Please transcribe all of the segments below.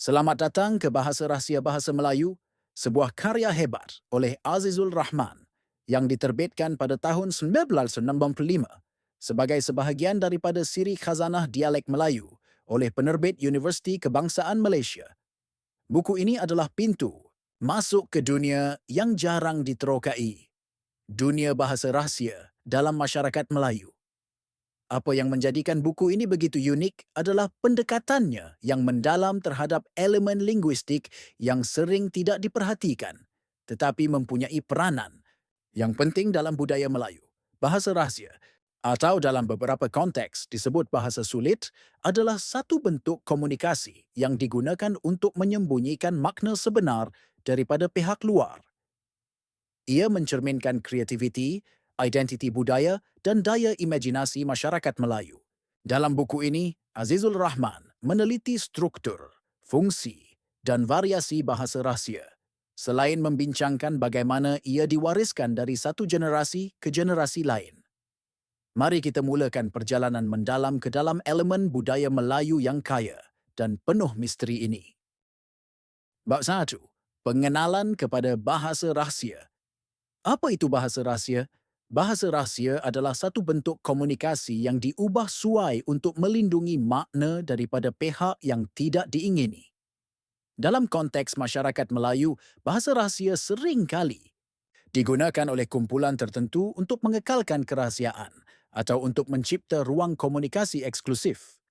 Selamat datang ke Bahasa Rahsia Bahasa Melayu, sebuah karya hebat oleh Azizul Rahman yang diterbitkan pada tahun 1995 sebagai sebahagian daripada siri Khazanah Dialek Melayu oleh penerbit Universiti Kebangsaan Malaysia. Buku ini adalah pintu masuk ke dunia yang jarang diterokai, dunia bahasa rahsia dalam masyarakat Melayu. Apa yang menjadikan buku ini begitu unik adalah pendekatannya yang mendalam terhadap elemen linguistik yang sering tidak diperhatikan, tetapi mempunyai peranan yang penting dalam budaya Melayu. Bahasa rahsia, atau dalam beberapa konteks disebut bahasa sulit, adalah satu bentuk komunikasi yang digunakan untuk menyembunyikan makna sebenar daripada pihak luar. Ia mencerminkan kreativiti, identiti budaya, dan daya imajinasi masyarakat Melayu. Dalam buku ini, Azizul Rahman meneliti struktur, fungsi, dan variasi bahasa rahsia, selain membincangkan bagaimana ia diwariskan dari satu generasi ke generasi lain. Mari kita mulakan perjalanan mendalam ke dalam elemen budaya Melayu yang kaya dan penuh misteri ini. Bab 1. Pengenalan kepada bahasa rahsia. Apa itu bahasa rahsia? Bahasa rahsia adalah satu bentuk komunikasi yang diubah suai untuk melindungi makna daripada pihak yang tidak diingini. Dalam konteks masyarakat Melayu, bahasa rahsia sering kali digunakan oleh kumpulan tertentu untuk mengekalkan kerahasiaan atau untuk mencipta ruang komunikasi eksklusif.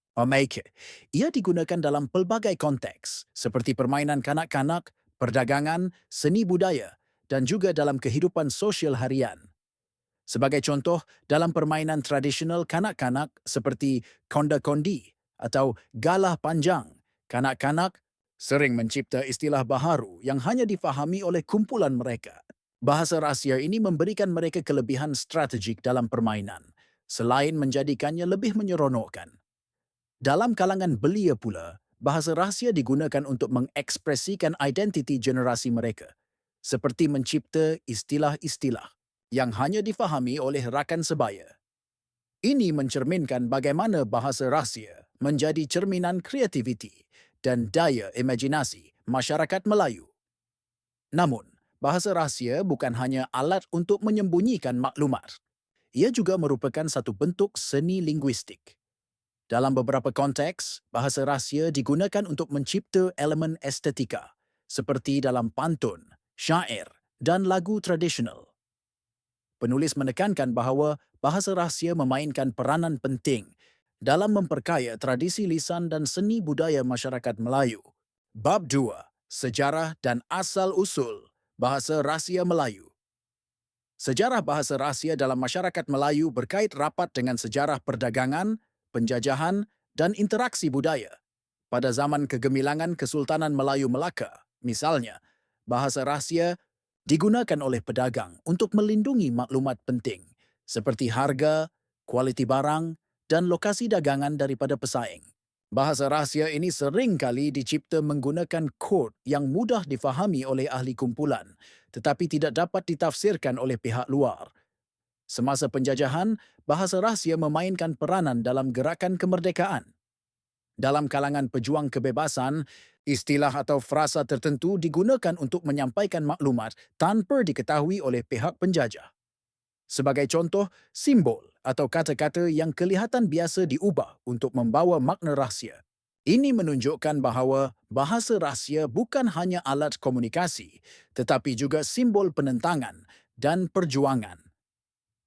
Ia digunakan dalam pelbagai konteks seperti permainan kanak-kanak, perdagangan, seni budaya dan juga dalam kehidupan sosial harian. Sebagai contoh, dalam permainan tradisional kanak-kanak seperti konda-kondi atau galah panjang, kanak-kanak sering mencipta istilah baharu yang hanya difahami oleh kumpulan mereka. Bahasa rahsia ini memberikan mereka kelebihan strategik dalam permainan, selain menjadikannya lebih menyeronokkan. Dalam kalangan belia pula, bahasa rahsia digunakan untuk mengekspresikan identiti generasi mereka, seperti mencipta istilah-istilah yang hanya difahami oleh rakan sebaya. Ini mencerminkan bagaimana bahasa rahsia menjadi cerminan kreativiti dan daya imajinasi masyarakat Melayu. Namun, bahasa rahsia bukan hanya alat untuk menyembunyikan maklumat. Ia juga merupakan satu bentuk seni linguistik. Dalam beberapa konteks, bahasa rahsia digunakan untuk mencipta elemen estetika, seperti dalam pantun, syair, dan lagu tradisional. Penulis menekankan bahawa bahasa rahsia memainkan peranan penting dalam memperkaya tradisi lisan dan seni budaya masyarakat Melayu. Bab 2. Sejarah dan asal-usul bahasa rahsia Melayu. Sejarah bahasa rahsia dalam masyarakat Melayu berkait rapat dengan sejarah perdagangan, penjajahan, dan interaksi budaya. Pada zaman kegemilangan Kesultanan Melayu Melaka, misalnya, bahasa rahsia digunakan oleh pedagang untuk melindungi maklumat penting seperti harga, kualiti barang, dan lokasi dagangan daripada pesaing. Bahasa rahsia ini sering kali dicipta menggunakan kod yang mudah difahami oleh ahli kumpulan, tetapi tidak dapat ditafsirkan oleh pihak luar. Semasa penjajahan, bahasa rahsia memainkan peranan dalam gerakan kemerdekaan. Dalam kalangan pejuang kebebasan, istilah atau frasa tertentu digunakan untuk menyampaikan maklumat tanpa diketahui oleh pihak penjajah. Sebagai contoh, simbol atau kata-kata yang kelihatan biasa diubah untuk membawa makna rahsia. Ini menunjukkan bahawa bahasa rahsia bukan hanya alat komunikasi, tetapi juga simbol penentangan dan perjuangan.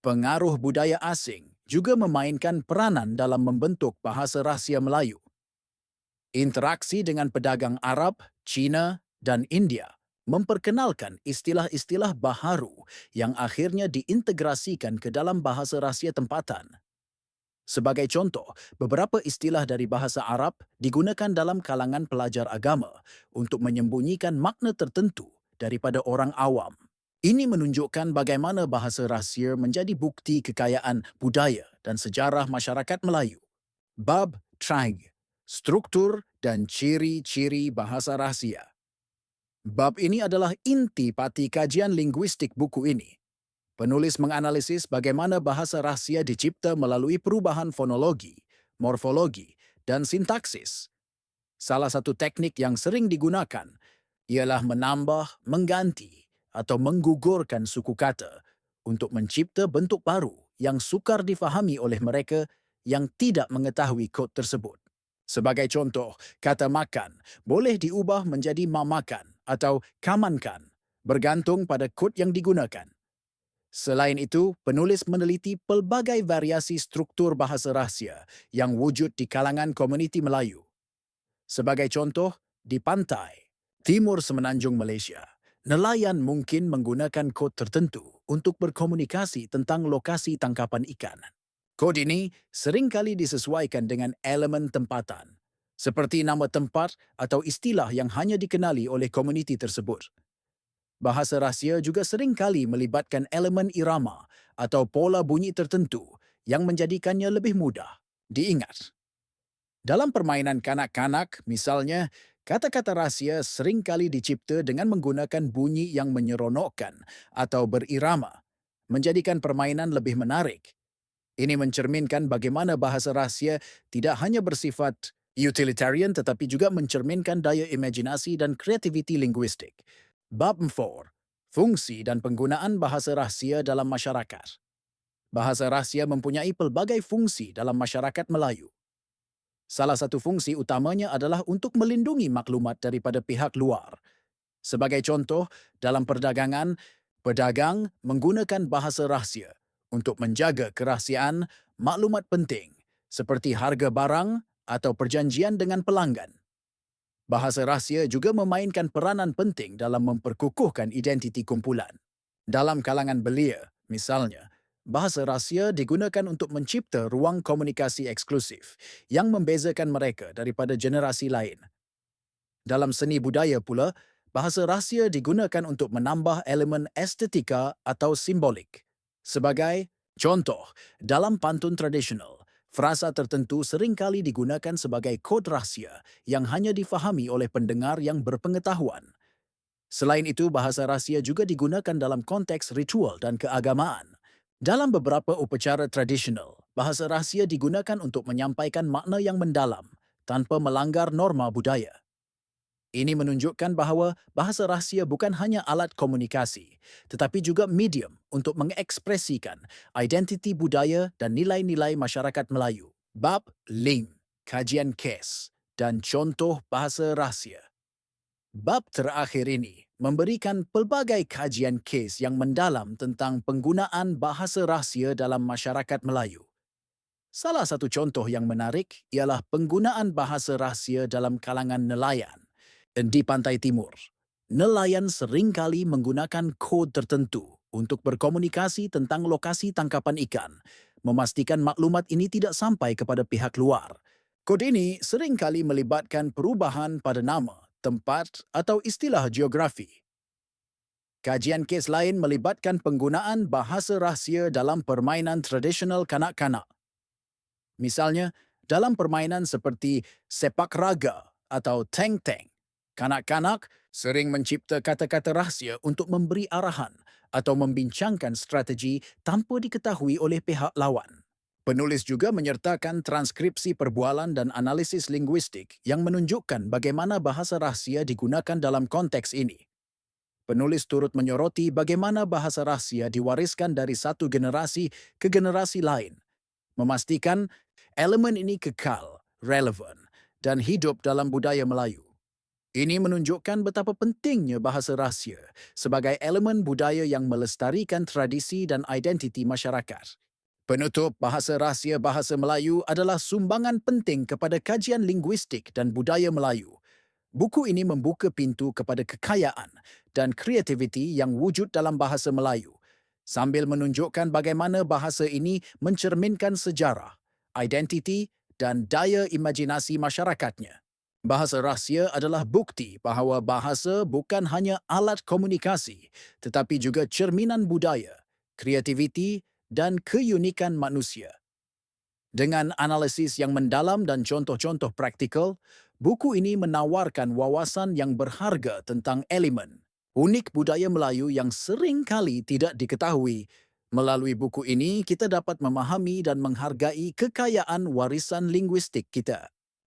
Pengaruh budaya asing juga memainkan peranan dalam membentuk bahasa rahsia Melayu. Interaksi dengan pedagang Arab, Cina, dan India memperkenalkan istilah-istilah baharu yang akhirnya diintegrasikan ke dalam bahasa rahsia tempatan. Sebagai contoh, beberapa istilah dari bahasa Arab digunakan dalam kalangan pelajar agama untuk menyembunyikan makna tertentu daripada orang awam. Ini menunjukkan bagaimana bahasa rahsia menjadi bukti kekayaan budaya dan sejarah masyarakat Melayu. Bab 3. Struktur dan ciri-ciri bahasa rahsia. Bab ini adalah inti pati kajian linguistik buku ini. Penulis menganalisis bagaimana bahasa rahsia dicipta melalui perubahan fonologi, morfologi, dan sintaksis. Salah satu teknik yang sering digunakan ialah menambah, mengganti, atau menggugurkan suku kata untuk mencipta bentuk baru yang sukar difahami oleh mereka yang tidak mengetahui kod tersebut. Sebagai contoh, kata makan boleh diubah menjadi mamakan atau kamankan, bergantung pada kod yang digunakan. Selain itu, penulis meneliti pelbagai variasi struktur bahasa rahsia yang wujud di kalangan komuniti Melayu. Sebagai contoh, di pantai timur semenanjung Malaysia, nelayan mungkin menggunakan kod tertentu untuk berkomunikasi tentang lokasi tangkapan ikan. Kod ini seringkali disesuaikan dengan elemen tempatan, seperti nama tempat atau istilah yang hanya dikenali oleh komuniti tersebut. Bahasa rahsia juga seringkali melibatkan elemen irama atau pola bunyi tertentu yang menjadikannya lebih mudah diingat. Dalam permainan kanak-kanak, misalnya, kata-kata rahsia seringkali dicipta dengan menggunakan bunyi yang menyeronokkan atau berirama, menjadikan permainan lebih menarik. Ini mencerminkan bagaimana bahasa rahsia tidak hanya bersifat utilitarian tetapi juga mencerminkan daya imajinasi dan kreativiti linguistik. Bab 4. Fungsi dan penggunaan bahasa rahsia dalam masyarakat. Bahasa rahsia mempunyai pelbagai fungsi dalam masyarakat Melayu. Salah satu fungsi utamanya adalah untuk melindungi maklumat daripada pihak luar. Sebagai contoh, dalam perdagangan, pedagang menggunakan bahasa rahsia untuk menjaga kerahsiaan maklumat penting seperti harga barang atau perjanjian dengan pelanggan. Bahasa rahsia juga memainkan peranan penting dalam memperkukuhkan identiti kumpulan. Dalam kalangan belia, misalnya, bahasa rahsia digunakan untuk mencipta ruang komunikasi eksklusif yang membezakan mereka daripada generasi lain. Dalam seni budaya pula, bahasa rahsia digunakan untuk menambah elemen estetika atau simbolik. Sebagai contoh, dalam pantun tradisional, frasa tertentu seringkali digunakan sebagai kod rahsia yang hanya difahami oleh pendengar yang berpengetahuan. Selain itu, bahasa rahsia juga digunakan dalam konteks ritual dan keagamaan. Dalam beberapa upacara tradisional, bahasa rahsia digunakan untuk menyampaikan makna yang mendalam tanpa melanggar norma budaya. Ini menunjukkan bahawa bahasa rahsia bukan hanya alat komunikasi, tetapi juga medium untuk mengekspresikan identiti budaya dan nilai-nilai masyarakat Melayu. Bab 5. Kajian kes dan contoh bahasa rahsia. Bab terakhir ini memberikan pelbagai kajian kes yang mendalam tentang penggunaan bahasa rahsia dalam masyarakat Melayu. Salah satu contoh yang menarik ialah penggunaan bahasa rahsia dalam kalangan nelayan. Di pantai timur, nelayan seringkali menggunakan kod tertentu untuk berkomunikasi tentang lokasi tangkapan ikan, memastikan maklumat ini tidak sampai kepada pihak luar. Kod ini seringkali melibatkan perubahan pada nama, tempat, atau istilah geografi. Kajian kes lain melibatkan penggunaan bahasa rahsia dalam permainan tradisional kanak-kanak. Misalnya, dalam permainan seperti sepak raga atau teng-teng, kanak-kanak sering mencipta kata-kata rahsia untuk memberi arahan atau membincangkan strategi tanpa diketahui oleh pihak lawan. Penulis juga menyertakan transkripsi perbualan dan analisis linguistik yang menunjukkan bagaimana bahasa rahsia digunakan dalam konteks ini. Penulis turut menyoroti bagaimana bahasa rahsia diwariskan dari satu generasi ke generasi lain, memastikan elemen ini kekal, relevan, dan hidup dalam budaya Melayu. Ini menunjukkan betapa pentingnya bahasa rahsia sebagai elemen budaya yang melestarikan tradisi dan identiti masyarakat. Penutup bahasa rahsia bahasa Melayu adalah sumbangan penting kepada kajian linguistik dan budaya Melayu. Buku ini membuka pintu kepada kekayaan dan kreativiti yang wujud dalam bahasa Melayu, sambil menunjukkan bagaimana bahasa ini mencerminkan sejarah, identiti, dan daya imajinasi masyarakatnya. Bahasa rahsia adalah bukti bahawa bahasa bukan hanya alat komunikasi, tetapi juga cerminan budaya, kreativiti, dan keunikan manusia. Dengan analisis yang mendalam dan contoh-contoh praktikal, buku ini menawarkan wawasan yang berharga tentang elemen unik budaya Melayu yang sering kali tidak diketahui. Melalui buku ini, kita dapat memahami dan menghargai kekayaan warisan linguistik kita.